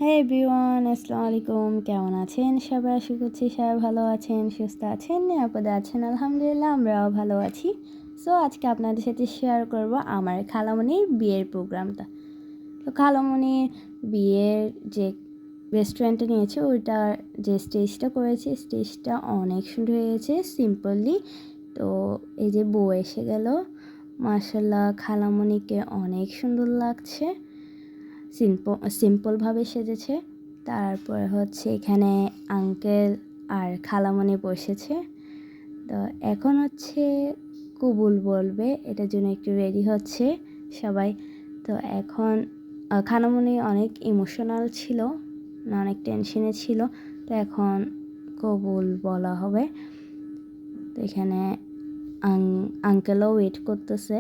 হ্যাঁ এভরিওয়ান, আসসালামু আলাইকুম। কেমন আছেন সবাই? আশা করছি সবাই ভালো আছেন, সুস্থ আছেন, নিরাপদে আছেন। আলহামদুলিল্লাহ আমরাও ভালো আছি। সো আজকে আপনাদের সাথে শেয়ার করব আমার খালামণির বিয়ের প্রোগ্রামটা। তো খালামণির বিয়ের যে রেস্টুরেন্টে নিয়েছে ওইটার যে স্টেজটা করেছে স্টেজটা অনেক সুন্দর হয়েছে সিম্পলি। তো এই যে বউ এসে গেল, মাশাল্লাহ খালামণিকে অনেক সুন্দর লাগছে। সিম্পলভাবে সেজেছে। তারপর হচ্ছে এখানে আঙ্কেল আর খালামণি বসেছে। তো এখন হচ্ছে কবুল বলবে, এটার জন্য একটু রেডি হচ্ছে সবাই। তো এখন খালামণি অনেক ইমোশনাল ছিল, অনেক টেনশনে ছিল। তো এখন কবুল বলা হবে। তো এখানে আঙ্কেলও ওয়েট করতেছে।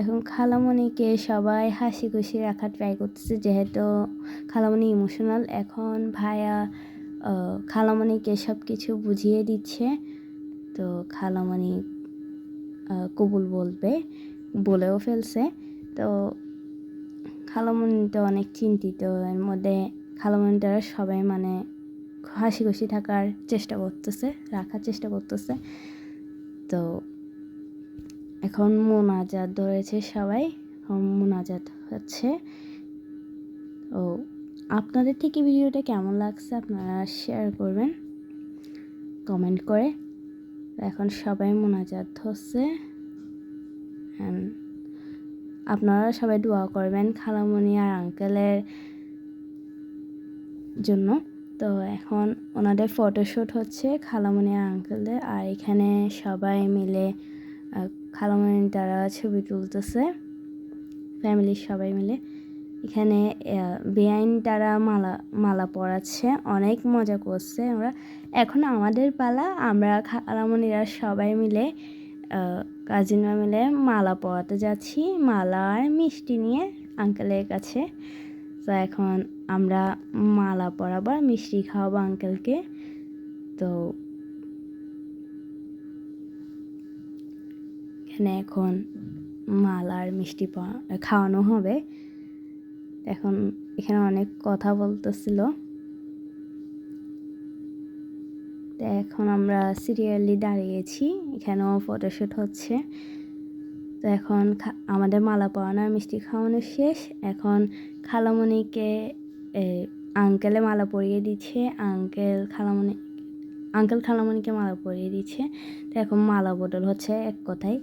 এখন খালামণিকে সবাই হাসি খুশি রাখার ট্রাই করতেছে, যেহেতু খালামণি ইমোশনাল। এখন ভাইয়া খালামণিকে সব কিছু বুঝিয়ে দিচ্ছে। তো খালামণি কবুল বলবে, বলেও ফেলছে। তো খালামণি তো অনেক চিন্তিত। এর মধ্যে খালামণিটারা সবাই হাসি খুশি রাখার চেষ্টা করতেছে। তো এখন মোনাজাত ধরেছে সবাই, মোনাজাত হচ্ছে। ও আপনাদের থেকে ভিডিওটা কেমন লাগছে আপনারা শেয়ার করবেন কমেন্ট করে। এখন সবাই মোনাজাত হচ্ছে। আপনারা সবাই দোয়া করবেন খালামণি আর আঙ্কেলের জন্য। তো এখন ওনাদের ফটোশ্যুট হচ্ছে খালামণি আর আঙ্কেলদের, আর এখানে সবাই মিলে খালামণি তারা ছবি তুলতেছে, ফ্যামিলির সবাই মিলে। এখানে বেআইন তারা মালা পরাচ্ছে, অনেক মজা করছে আমরা। এখন আমাদের পালা, আমরা খালামণিরা সবাই মিলে কাজিনরা মিলে মালা পরাতে যাচ্ছি, মালা আর মিষ্টি নিয়ে আঙ্কেলের কাছে। তো এখন আমরা মালা পরাবো আর মিষ্টি খাওয়াবো আঙ্কেলকে। তো এখানে এখন মালা আর মিষ্টি খাওয়ানো হবে। এখন এখানে অনেক কথা বলতেছিল। তো এখন আমরা সিরিয়ালি দাঁড়িয়েছি, এখানেও ফটোশ্যুট হচ্ছে। তো এখন আমাদের মালা পরানো আর মিষ্টি খাওয়ানো শেষ। এখন খালামণিকে আঙ্কেলে মালা পরিয়ে দিচ্ছে, আঙ্কেল খালামণিকে মালা পরিয়ে দিচ্ছে। তো এখন মালা বদল হচ্ছে এক কথায়।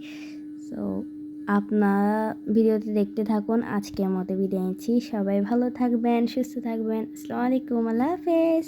সো আপনারা ভিডিওতে দেখতে থাকুন। আজকের মতো বিদায় নিচ্ছি। সবাই ভালো থাকবেন, সুস্থ থাকবেন। আসসালামু আলাইকুম, আল্লাহ হাফেজ।